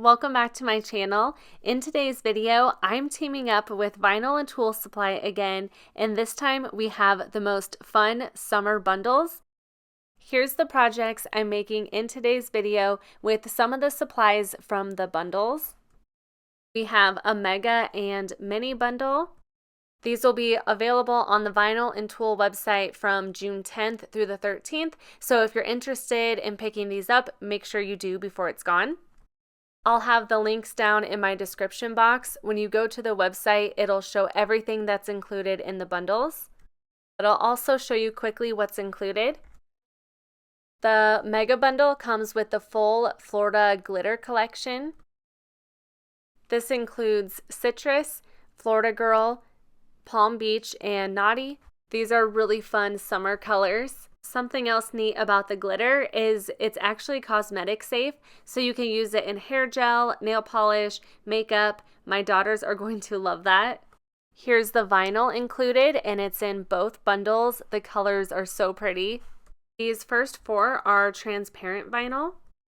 welcome back to my channel. In today's video, I'm teaming up with Vinyl and Tool Supply again, and this time we have the most fun summer bundles. Here's the projects I'm making in today's video with some of the supplies from the bundles. We have a mega and mini bundle. These will be available on the Vinyl and Tool website from June 10th through the 13th, so if you're interested in picking these up, make sure you do before it's gone. I'll have the links down in my description box. When you go to the website, it'll show everything that's included in the bundles. It'll also show you quickly what's included. The mega bundle comes with the full Florida glitter collection. This includes Citrus, Florida Girl, Palm Beach, and Naughty. These are really fun summer colors. Something else neat about the glitter is it's actually cosmetic safe, so you can use it in hair gel, nail polish, makeup. My daughters are going to love that. Here's the vinyl included, and it's in both bundles. The colors are so pretty. These first four are transparent vinyl.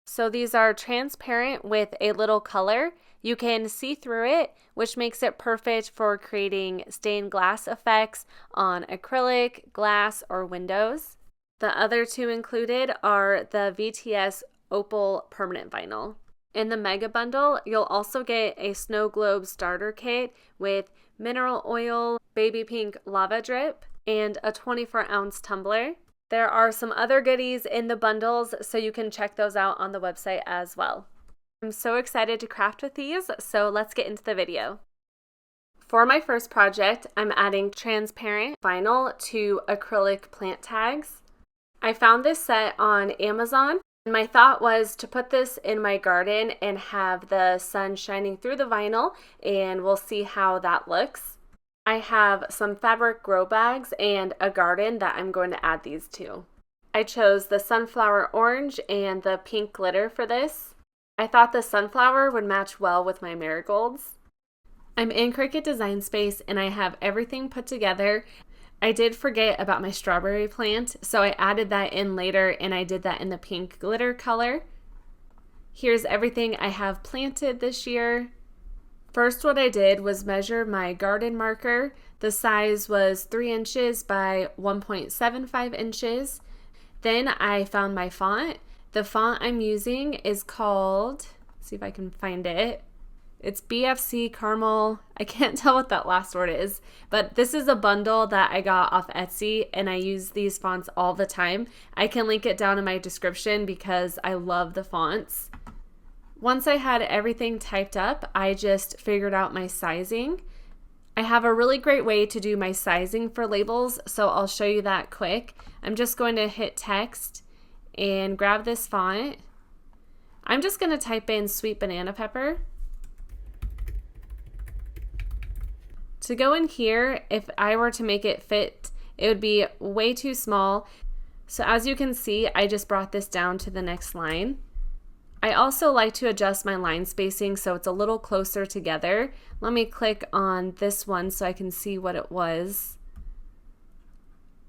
So these are transparent with a little color. You can see through it, which makes it perfect for creating stained glass effects on acrylic, glass, or windows. The other two included are the VTS Opal Permanent Vinyl. In the Mega Bundle, you'll also get a snow globe starter kit with mineral oil, baby pink lava drip, and a 24-ounce tumbler. There are some other goodies in the bundles, so you can check those out on the website as well. I'm so excited to craft with these, so let's get into the video. For my first project, I'm adding transparent vinyl to acrylic plant tags. I found this set on Amazon, and my thought was to put this in my garden and have the sun shining through the vinyl, and we'll see how that looks. I have some fabric grow bags and a garden that I'm going to add these to. I chose the sunflower orange and the pink glitter for this. I thought the sunflower would match well with my marigolds. I'm in Cricut Design Space and I have everything put together. I did forget about my strawberry plant, so I added that in later, and I did that in the pink glitter color. Here's everything I have planted this year. First, what I did was measure my garden marker. The size was 3 inches by 1.75 inches. Then I found my font. The font I'm using is called, let's see if I can find it. It's BFC Caramel. I can't tell what that last word is, but this is a bundle that I got off Etsy, and I use these fonts all the time. I can link it down in my description because I love the fonts. Once I had everything typed up, I just figured out my sizing. I have a really great way to do my sizing for labels, so I'll show you that quick. I'm just going to hit text and grab this font. I'm just going to type in Sweet Banana Pepper. To go in here, if I were to make it fit, it would be way too small. So as you can see, I just brought this down to the next line. I also like to adjust my line spacing so it's a little closer together. Let me click on this one so I can see what it was.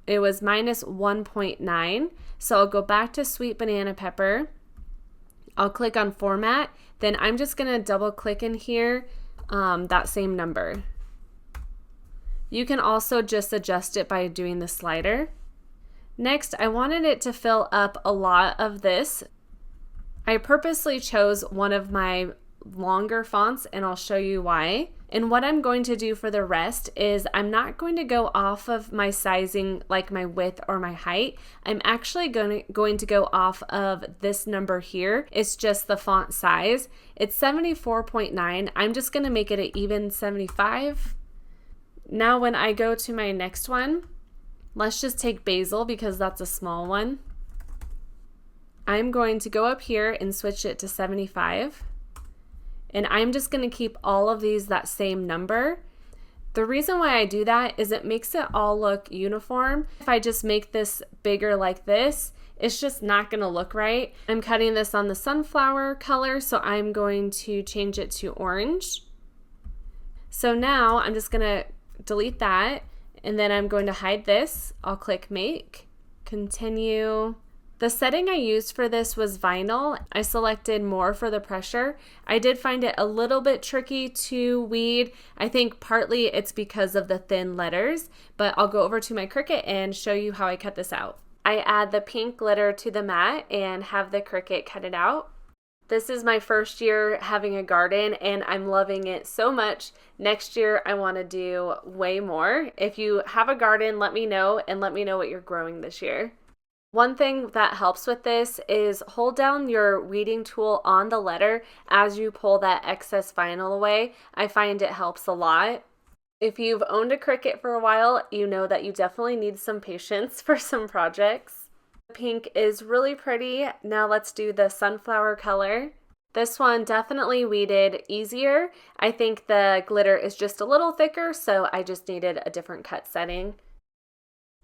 It was minus 1.9. So I'll go back to Sweet Banana Pepper. I'll click on Format. Then I'm just going to double click in here that same number. You can also just adjust it by doing the slider. Next, I wanted it to fill up a lot of this. I purposely chose one of my longer fonts, and I'll show you why. And what I'm going to do for the rest is I'm not going to go off of my sizing like my width or my height. I'm actually going to go off of this number here. It's just the font size. It's 74.9. I'm just going to make it an even 75. Now when I go to my next one, let's just take Basil because that's a small one. I'm going to go up here and switch it to 75. And I'm just going to keep all of these that same number. The reason why I do that is it makes it all look uniform. If I just make this bigger like this, it's just not going to look right. I'm cutting this on the sunflower color, so I'm going to change it to orange. So now I'm just going to delete that, and then I'm going to hide this. I'll click Make, Continue. The setting I used for this was vinyl. I selected more for the pressure. I did find it a little bit tricky to weed. I think partly it's because of the thin letters, but I'll go over to my Cricut and show you how I cut this out. I add the pink glitter to the mat and have the Cricut cut it out. This is my first year having a garden and I'm loving it so much. Next year I want to do way more. If you have a garden, let me know and let me know what you're growing this year. One thing that helps with this is hold down your weeding tool on the letter as you pull that excess vinyl away. I find it helps a lot. If you've owned a Cricut for a while, you know that you definitely need some patience for some projects. Pink is really pretty. Now let's do the sunflower color. This one definitely weeded easier. I think the glitter is just a little thicker, so I just needed a different cut setting.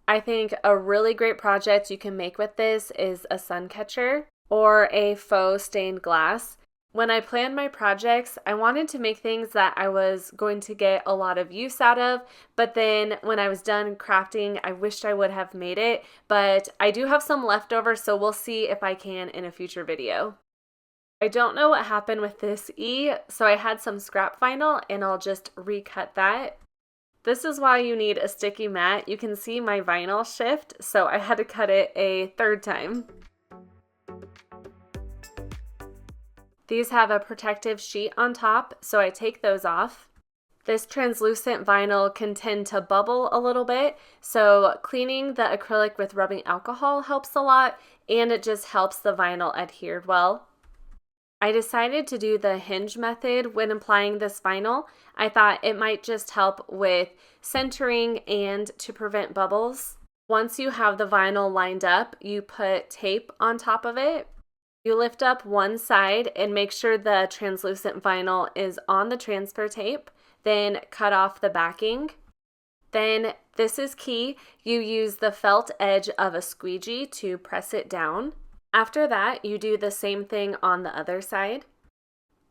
I think a really great project you can make with this is a sun catcher or a faux stained glass. When I planned my projects, I wanted to make things that I was going to get a lot of use out of, but then when I was done crafting, I wished I would have made it, but I do have some leftover, so we'll see if I can in a future video. I don't know what happened with this E, so I had some scrap vinyl and I'll just recut that. This is why you need a sticky mat. You can see my vinyl shift, so I had to cut it a third time. These have a protective sheet on top, so I take those off. This translucent vinyl can tend to bubble a little bit, so cleaning the acrylic with rubbing alcohol helps a lot, and it just helps the vinyl adhere well. I decided to do the hinge method when applying this vinyl. I thought it might just help with centering and to prevent bubbles. Once you have the vinyl lined up, you put tape on top of it. You lift up one side and make sure the translucent vinyl is on the transfer tape, then cut off the backing. Then, this is key, you use the felt edge of a squeegee to press it down. After that, you do the same thing on the other side.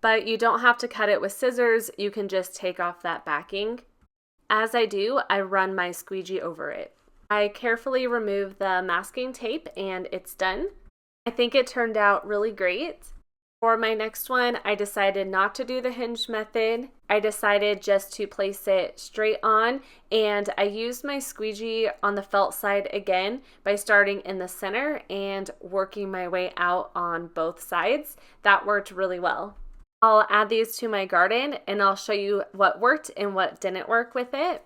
But you don't have to cut it with scissors, you can just take off that backing. As I do, I run my squeegee over it. I carefully remove the masking tape and it's done. I think it turned out really great. For my next one, I decided not to do the hinge method. I decided just to place it straight on, and I used my squeegee on the felt side again by starting in the center and working my way out on both sides. That worked really well. I'll add these to my garden and I'll show you what worked and what didn't work with it.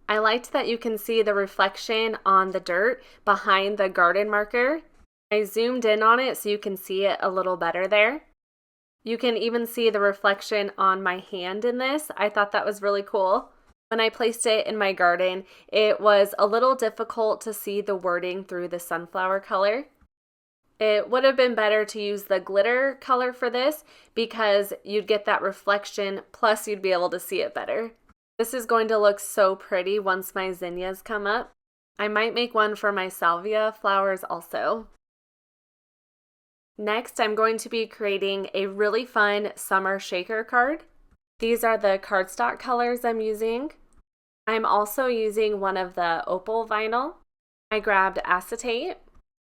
I liked that you can see the reflection on the dirt behind the garden marker. I zoomed in on it so you can see it a little better there. You can even see the reflection on my hand in this. I thought that was really cool. When I placed it in my garden, it was a little difficult to see the wording through the sunflower color. It would have been better to use the glitter color for this because you'd get that reflection, plus you'd be able to see it better. This is going to look so pretty once my zinnias come up. I might make one for my salvia flowers also. Next, I'm going to be creating a really fun summer shaker card. These are the cardstock colors I'm using. I'm also using one of the opal vinyl. I grabbed acetate.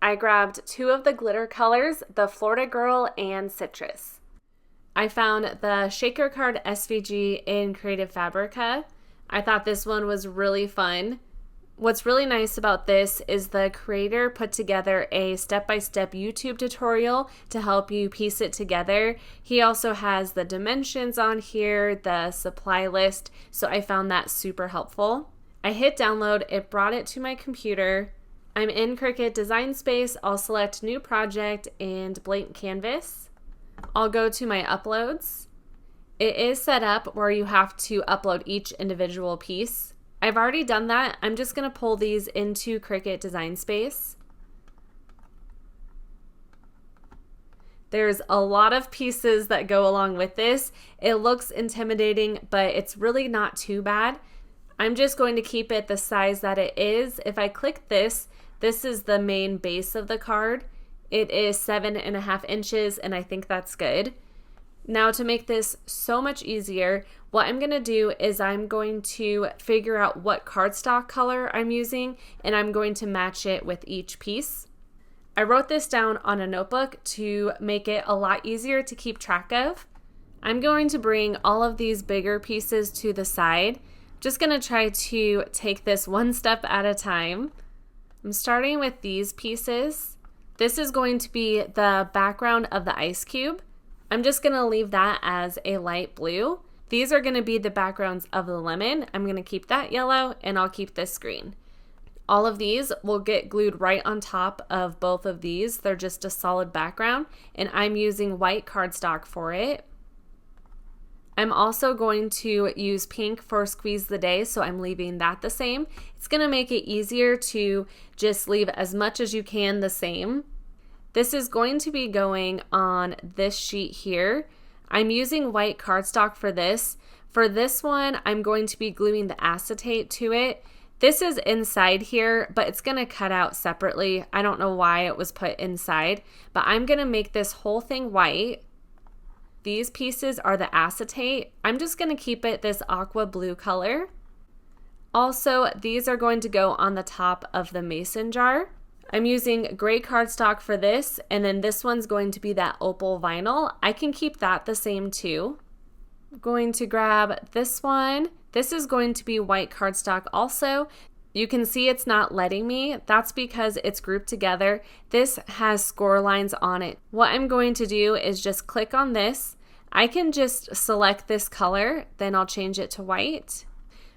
I grabbed two of the glitter colors, the Florida Girl and Citrus. I found the shaker card SVG in Creative Fabrica. I thought this one was really fun. What's really nice about this is the creator put together a step-by-step YouTube tutorial to help you piece it together. He also has the dimensions on here, the supply list, so I found that super helpful. I hit download, it brought it to my computer. I'm in Cricut Design Space, I'll select New Project and Blank Canvas. I'll go to my uploads. It is set up where you have to upload each individual piece. I've already done that. I'm just going to pull these into Cricut Design Space. There's a lot of pieces that go along with this. It looks intimidating, but it's really not too bad. I'm just going to keep it the size that it is. If I click this, this is the main base of the card. It is 7.5 inches, and I think that's good. Now to make this so much easier, what I'm going to do is I'm going to figure out what cardstock color I'm using, and I'm going to match it with each piece. I wrote this down on a notebook to make it a lot easier to keep track of. I'm going to bring all of these bigger pieces to the side. Just going to try to take this one step at a time. I'm starting with these pieces. This is going to be the background of the ice cube. I'm just going to leave that as a light blue. These are going to be the backgrounds of the lemon. I'm going to keep that yellow and I'll keep this green. All of these will get glued right on top of both of these. They're just a solid background and I'm using white cardstock for it. I'm also going to use pink for Squeeze the Day, so I'm leaving that the same. It's going to make it easier to just leave as much as you can the same. This is going to be going on this sheet here. I'm using white cardstock for this. For this one, I'm going to be gluing the acetate to it. This is inside here, but it's going to cut out separately. I don't know why it was put inside, but I'm going to make this whole thing white. These pieces are the acetate. I'm just going to keep it this aqua blue color. Also, these are going to go on the top of the mason jar. I'm using gray cardstock for this, and then this one's going to be that opal vinyl. I can keep that the same too. I'm going to grab this one. This is going to be white cardstock also. You can see it's not letting me. That's because it's grouped together. This has score lines on it. What I'm going to do is just click on this. I can just select this color, then I'll change it to white.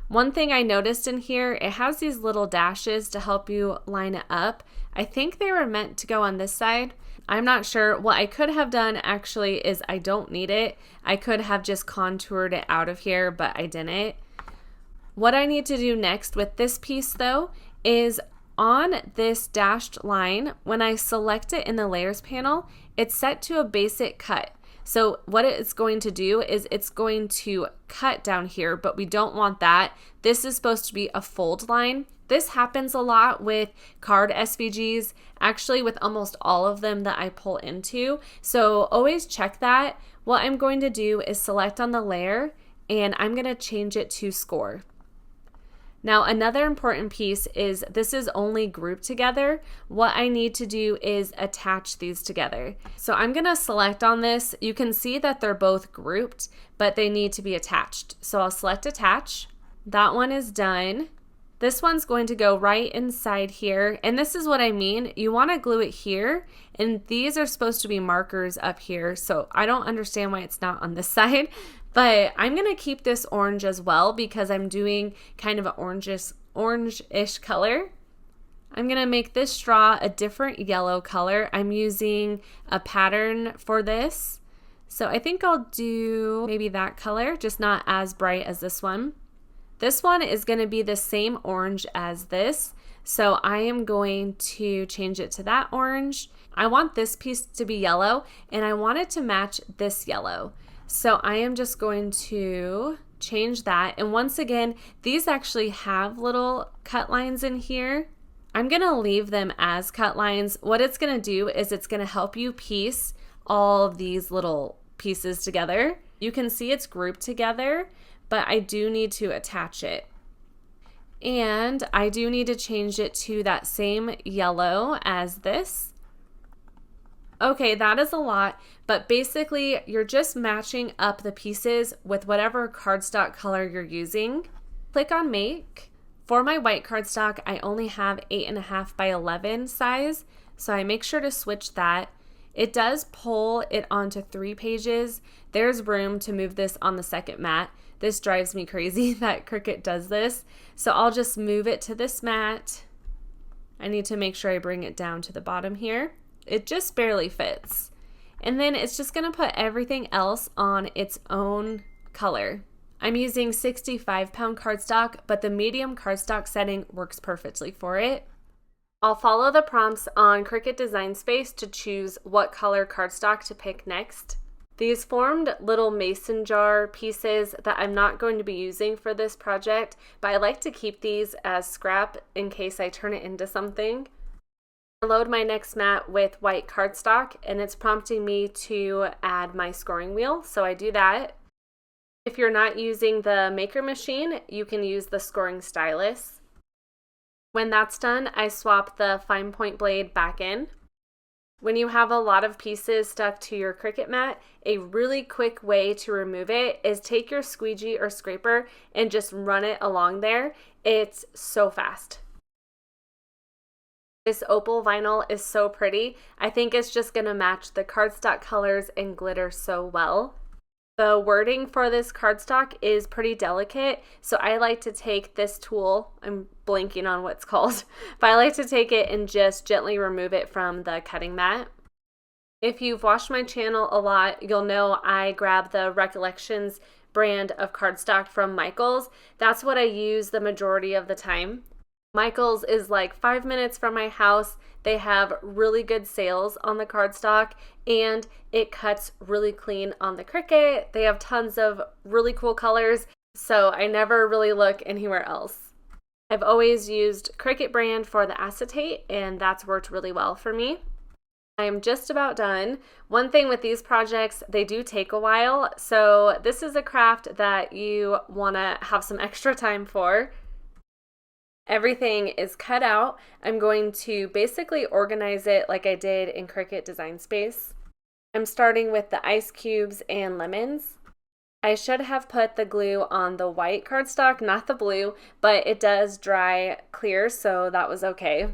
One thing I noticed in here, it has these little dashes to help you line it up. I think they were meant to go on this side. I'm not sure. What I could have done actually is I don't need it. I could have just contoured it out of here, but I didn't. What I need to do next with this piece though is on this dashed line, when I select it in the layers panel, it's set to a basic cut. So what it's going to do is it's going to cut down here, but we don't want that. This is supposed to be a fold line. This happens a lot with card SVGs, actually with almost all of them that I pull into. So always check that. What I'm going to do is select on the layer and I'm going to change it to score. Now another important piece is this is only grouped together. What I need to do is attach these together. So I'm gonna select on this. You can see that they're both grouped, but they need to be attached. So I'll select attach. That one is done. This one's going to go right inside here. And this is what I mean. You wanna glue it here, and these are supposed to be markers up here. So I don't understand why it's not on this side. But I'm going to keep this orange as well because I'm doing kind of an orange-ish color. I'm going to make this straw a different yellow color. I'm using a pattern for this. So I think I'll do maybe that color, just not as bright as this one. This one is going to be the same orange as this. So I am going to change it to that orange. I want this piece to be yellow and I want it to match this yellow. So I am just going to change that. And once again, these actually have little cut lines in here. I'm going to leave them as cut lines. What it's going to do is it's going to help you piece all of these little pieces together. You can see it's grouped together, but I do need to attach it. And I do need to change it to that same yellow as this. Okay, that is a lot, but basically you're just matching up the pieces with whatever cardstock color you're using. Click on Make. For my white cardstock, I only have 8.5 by 11 size, so I make sure to switch that. It does pull it onto 3 pages. There's room to move this on the second mat. This drives me crazy that Cricut does this, so I'll just move it to this mat. I need to make sure I bring it down to the bottom here. It just barely fits. And then it's just gonna put everything else on its own color. I'm using 65-pound cardstock, but the medium cardstock setting works perfectly for it. I'll follow the prompts on Cricut Design Space to choose what color cardstock to pick next. These formed little mason jar pieces that I'm not going to be using for this project, but I like to keep these as scrap in case I turn it into something. Load my next mat with white cardstock and it's prompting me to add my scoring wheel, so I do that. If you're not using the maker machine, you can use the scoring stylus. When that's done, I swap the fine point blade back in. When you have a lot of pieces stuck to your Cricut mat, a really quick way to remove it is take your squeegee or scraper and just run it along there. It's so fast. This opal vinyl is so pretty. I think it's just gonna match the cardstock colors and glitter so well. The wording for this cardstock is pretty delicate, so I like to take this tool, I'm blanking on what it's called, but I like to take it and just gently remove it from the cutting mat. If you've watched my channel a lot, you'll know I grab the Recollections brand of cardstock from Michaels. That's what I use the majority of the time. Michaels is like 5 minutes from my house. They have really good sales on the cardstock and it cuts really clean on the Cricut. They have tons of really cool colors, so I never really look anywhere else. I've always used Cricut brand for the acetate and that's worked really well for me. I'm just about done. One thing with these projects, they do take a while, so this is a craft that you want to have some extra time for. Everything is cut out. I'm going to basically organize it like I did in Cricut Design Space. I'm starting with the ice cubes and lemons. I should have put the glue on the white cardstock, not the blue, but it does dry clear, so that was okay.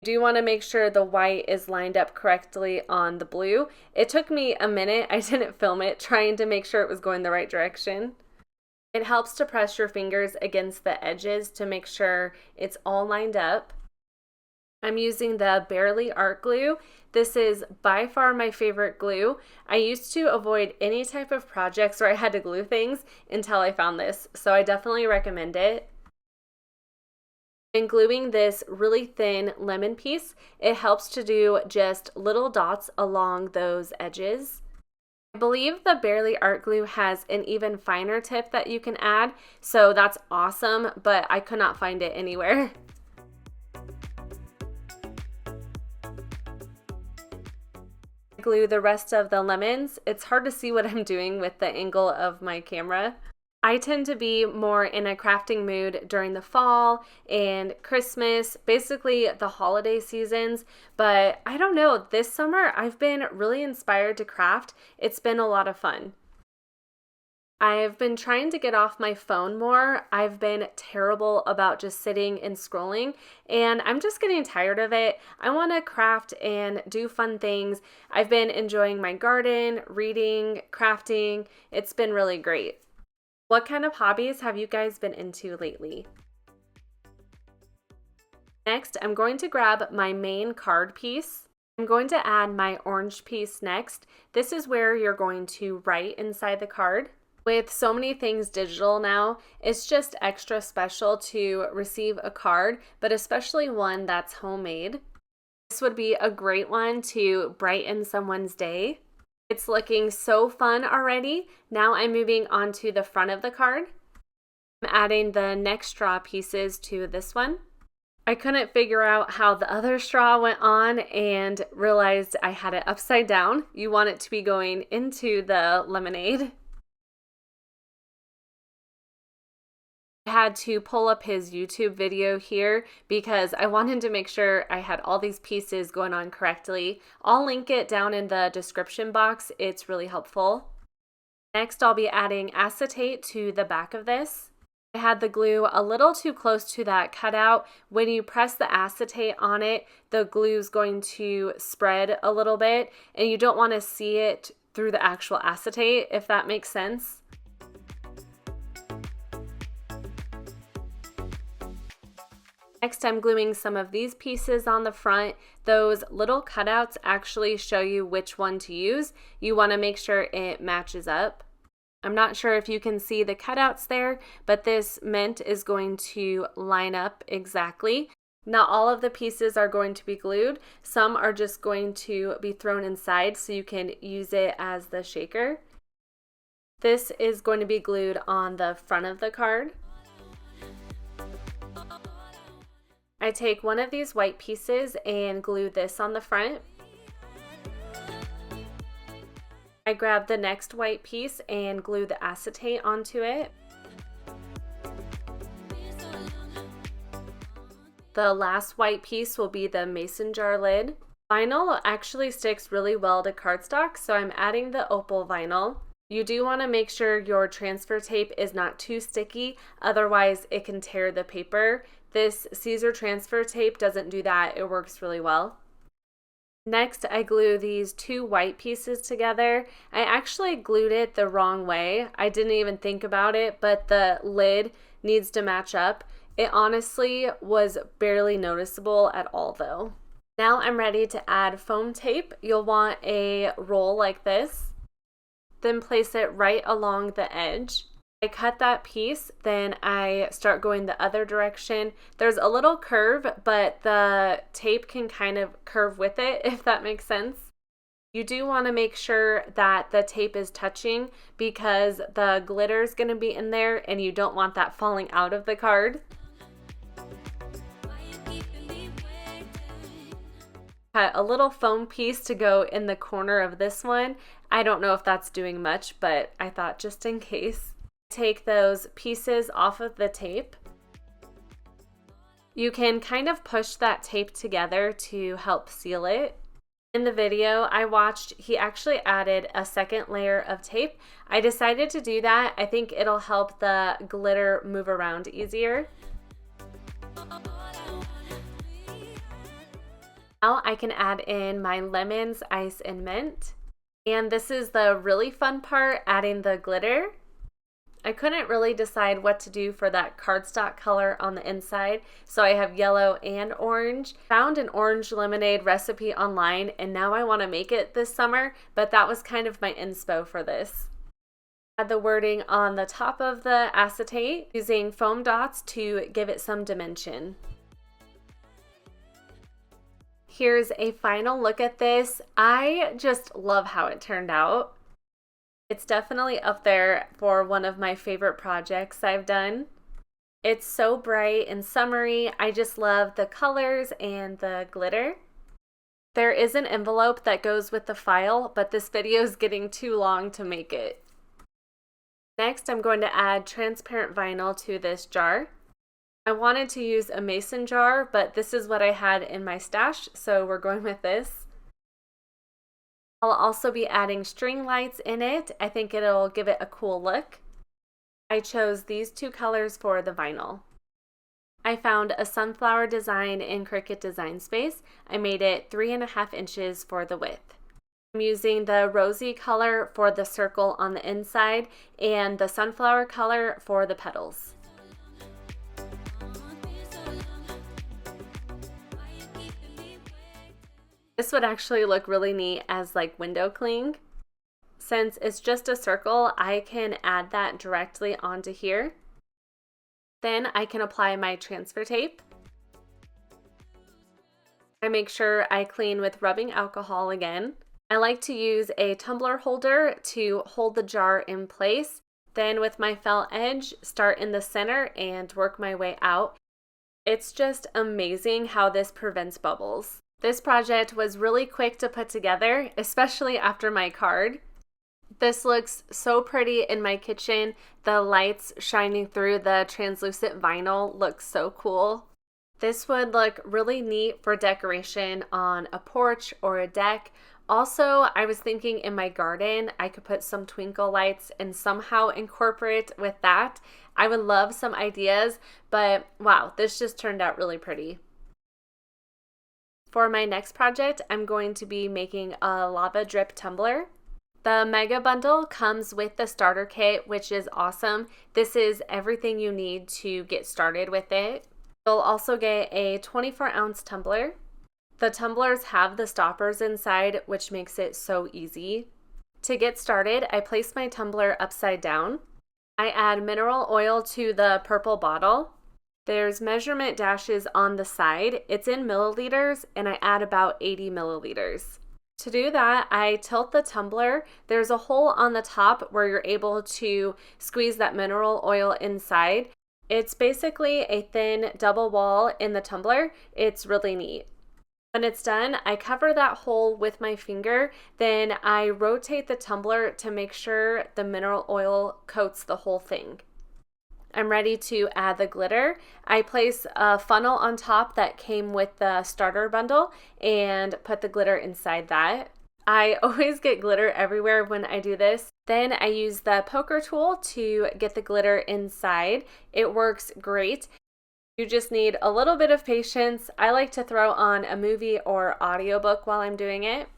You do want to make sure the white is lined up correctly on the blue. It took me a minute, I didn't film it, trying to make sure it was going the right direction. It helps to press your fingers against the edges to make sure it's all lined up. I'm using the Barely Art Glue. This is by far my favorite glue. I used to avoid any type of projects where I had to glue things until I found this, so I definitely recommend it. In gluing this really thin lemon piece, it helps to do just little dots along those edges. I believe the Barely Art Glue has an even finer tip that you can add, so that's awesome, but I could not find it anywhere. Glue the rest of the lemons. It's hard to see what I'm doing with the angle of my camera. I tend to be more in a crafting mood during the fall and Christmas, basically the holiday seasons, but I don't know, this summer I've been really inspired to craft. It's been a lot of fun. I've been trying to get off my phone more. I've been terrible about just sitting and scrolling, and I'm just getting tired of it. I want to craft and do fun things. I've been enjoying my garden, reading, crafting. It's been really great. What kind of hobbies have you guys been into lately? Next, I'm going to grab my main card piece. I'm going to add my orange piece next. This is where you're going to write inside the card. With so many things digital now, it's just extra special to receive a card, but especially one that's homemade. This would be a great one to brighten someone's day. It's looking so fun already. Now I'm moving on to the front of the card. I'm adding the next straw pieces to this one. I couldn't figure out how the other straw went on and realized I had it upside down. You want it to be going into the lemonade. I had to pull up his YouTube video here because I wanted to make sure I had all these pieces going on correctly. I'll link it down in the description box. It's really helpful. Next, I'll be adding acetate to the back of this. I had the glue a little too close to that cutout. When you press the acetate on it, the glue is going to spread a little bit, and you don't want to see it through the actual acetate, if that makes sense. Next, I'm gluing some of these pieces on the front. Those little cutouts actually show you which one to use. You want to make sure it matches up. I'm not sure if you can see the cutouts there, but this mint is going to line up exactly. Not all of the pieces are going to be glued. Some are just going to be thrown inside so you can use it as the shaker. This is going to be glued on the front of the card. I take one of these white pieces and glue this on the front. I grab the next white piece and glue the acetate onto it. The last white piece will be the mason jar lid. Vinyl actually sticks really well to cardstock, so I'm adding the opal vinyl. You do want to make sure your transfer tape is not too sticky, otherwise it can tear the paper. This Caesar transfer tape doesn't do that, it works really well. Next, I glue these two white pieces together. I actually glued it the wrong way. I didn't even think about it, but the lid needs to match up. It honestly was barely noticeable at all though. Now I'm ready to add foam tape. You'll want a roll like this. Then place it right along the edge. I cut that piece, then I start going the other direction. There's a little curve, but the tape can kind of curve with it, if that makes sense. You do want to make sure that the tape is touching because the glitter is going to be in there and you don't want that falling out of the card. Cut a little foam piece to go in the corner of this one. I don't know if that's doing much, but I thought just in case. Take those pieces off of the tape. You can kind of push that tape together to help seal it. In the video I watched, he actually added a second layer of tape. I decided to do that. I think it'll help the glitter move around easier. Now I can add in my lemons, ice, and mint. And this is the really fun part, adding the glitter. I couldn't really decide what to do for that cardstock color on the inside, so I have yellow and orange. Found an orange lemonade recipe online, and now I want to make it this summer, but that was kind of my inspo for this. Add the wording on the top of the acetate using foam dots to give it some dimension. Here's a final look at this. I just love how it turned out. It's definitely up there for one of my favorite projects I've done. It's so bright and summery. I just love the colors and the glitter. There is an envelope that goes with the file, but this video is getting too long to make it. Next, I'm going to add transparent vinyl to this jar. I wanted to use a mason jar, but this is what I had in my stash, so we're going with this. I'll also be adding string lights in it. I think it'll give it a cool look. I chose these two colors for the vinyl. I found a sunflower design in Cricut Design Space. I made it 3.5 inches for the width. I'm using the rosy color for the circle on the inside and the sunflower color for the petals. This would actually look really neat as like window cling. Since it's just a circle, I can add that directly onto here. Then I can apply my transfer tape. I make sure I clean with rubbing alcohol again. I like to use a tumbler holder to hold the jar in place. Then with my felt edge, start in the center and work my way out. It's just amazing how this prevents bubbles. This project was really quick to put together, especially after my card. This looks so pretty in my kitchen. The lights shining through the translucent vinyl looks so cool. This would look really neat for decoration on a porch or a deck. Also, I was thinking in my garden, I could put some twinkle lights and somehow incorporate with that. I would love some ideas, but wow, this just turned out really pretty. For my next project, I'm going to be making a lava drip tumbler. The Mega Bundle comes with the starter kit, which is awesome. This is everything you need to get started with it. You'll also get a 24-ounce tumbler. The tumblers have the stoppers inside, which makes it so easy. To get started, I place my tumbler upside down. I add mineral oil to the purple bottle. There's measurement dashes on the side. It's in milliliters, and I add about 80 milliliters. To do that, I tilt the tumbler. There's a hole on the top where you're able to squeeze that mineral oil inside. It's basically a thin double wall in the tumbler. It's really neat. When it's done, I cover that hole with my finger, then I rotate the tumbler to make sure the mineral oil coats the whole thing. I'm ready to add the glitter. I place a funnel on top that came with the starter bundle and put the glitter inside that. I always get glitter everywhere when I do this. Then I use the poker tool to get the glitter inside. It works great. You just need a little bit of patience. I like to throw on a movie or audiobook while I'm doing it.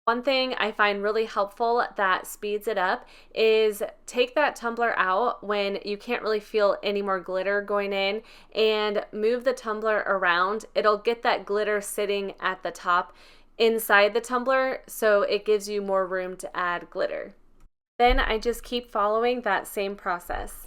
One thing I find really helpful that speeds it up is take that tumbler out when you can't really feel any more glitter going in and move the tumbler around. It'll get that glitter sitting at the top inside the tumbler, so it gives you more room to add glitter. Then I just keep following that same process.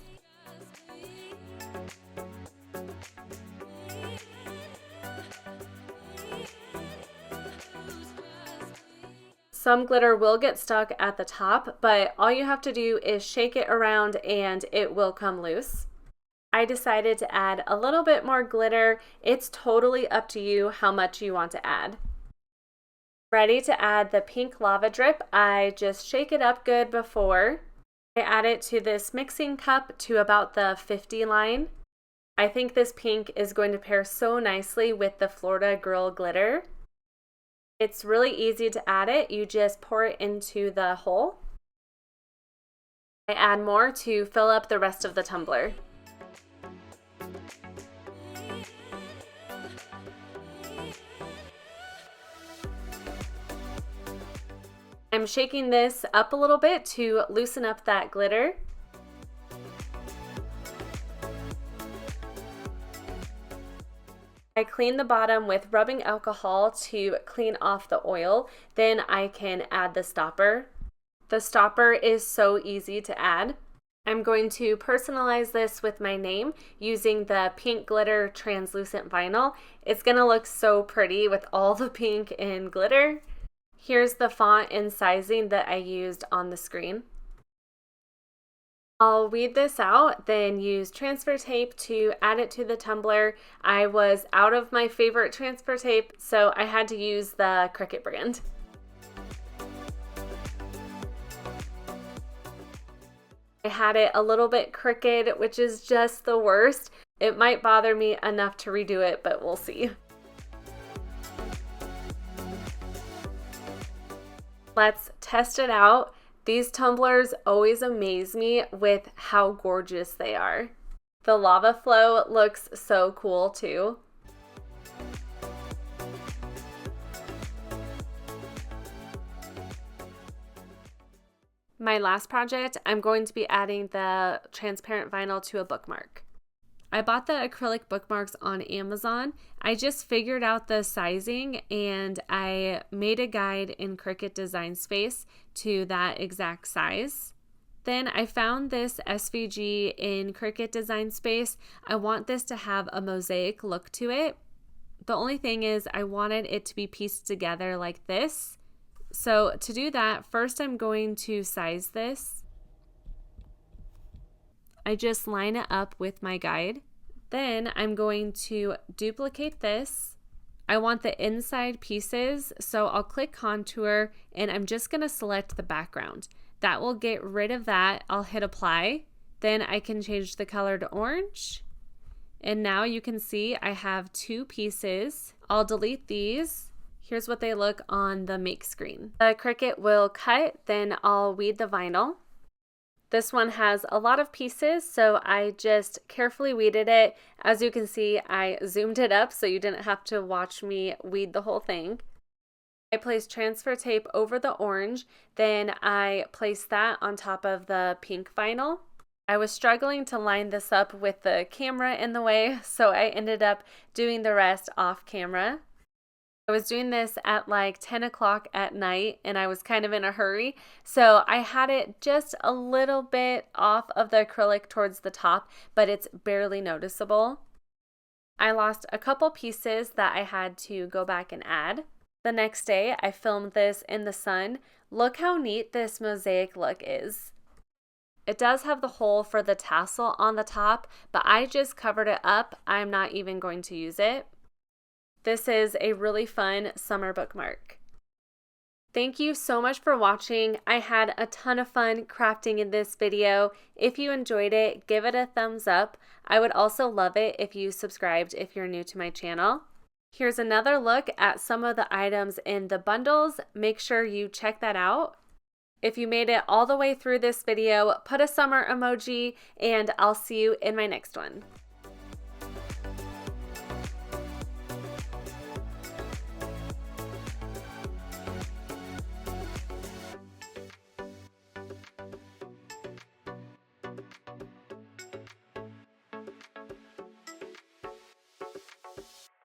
Some glitter will get stuck at the top, but all you have to do is shake it around and it will come loose. I decided to add a little bit more glitter. It's totally up to you how much you want to add. Ready to add the pink lava drip. I just shake it up good before. I add it to this mixing cup to about the 50 line. I think this pink is going to pair so nicely with the Florida Girl glitter. It's really easy to add it. You just pour it into the hole. I add more to fill up the rest of the tumbler. I'm shaking this up a little bit to loosen up that glitter. I clean the bottom with rubbing alcohol to clean off the oil. Then I can add the stopper. The stopper is so easy to add. I'm going to personalize this with my name using the pink glitter translucent vinyl. It's gonna look so pretty with all the pink and glitter. Here's the font and sizing that I used on the screen. I'll weed this out, then use transfer tape to add it to the tumbler. I was out of my favorite transfer tape, so I had to use the Cricut brand. I had it a little bit crooked, which is just the worst. It might bother me enough to redo it, but we'll see. Let's test it out. These tumblers always amaze me with how gorgeous they are. The lava flow looks so cool too. My last project, I'm going to be adding the transparent vinyl to a bookmark. I bought the acrylic bookmarks on Amazon. I just figured out the sizing and I made a guide in Cricut Design Space to that exact size. Then I found this SVG in Cricut Design Space. I want this to have a mosaic look to it. The only thing is I wanted it to be pieced together like this. So to do that, first I'm going to size this. I just line it up with my guide. Then I'm going to duplicate this. I want the inside pieces, so I'll click contour and I'm just going to select the background. That will get rid of that. I'll hit apply. Then I can change the color to orange. And now you can see I have two pieces. I'll delete these. Here's what they look on the make screen. The Cricut will cut, then I'll weed the vinyl. This one has a lot of pieces, so I just carefully weeded it. As you can see, I zoomed it up so you didn't have to watch me weed the whole thing. I placed transfer tape over the orange, then I placed that on top of the pink vinyl. I was struggling to line this up with the camera in the way, so I ended up doing the rest off camera. I was doing this at like 10 o'clock at night and I was kind of in a hurry, so I had it just a little bit off of the acrylic towards the top, but it's barely noticeable. I lost a couple pieces that I had to go back and add. The next day I filmed this in the sun. Look how neat this mosaic look is. It does have the hole for the tassel on the top, but I just covered it up. I'm not even going to use it. This is a really fun summer bookmark. Thank you so much for watching. I had a ton of fun crafting in this video. If you enjoyed it, give it a thumbs up. I would also love it if you subscribed if you're new to my channel. Here's another look at some of the items in the bundles. Make sure you check that out. If you made it all the way through this video, put a summer emoji, and I'll see you in my next one.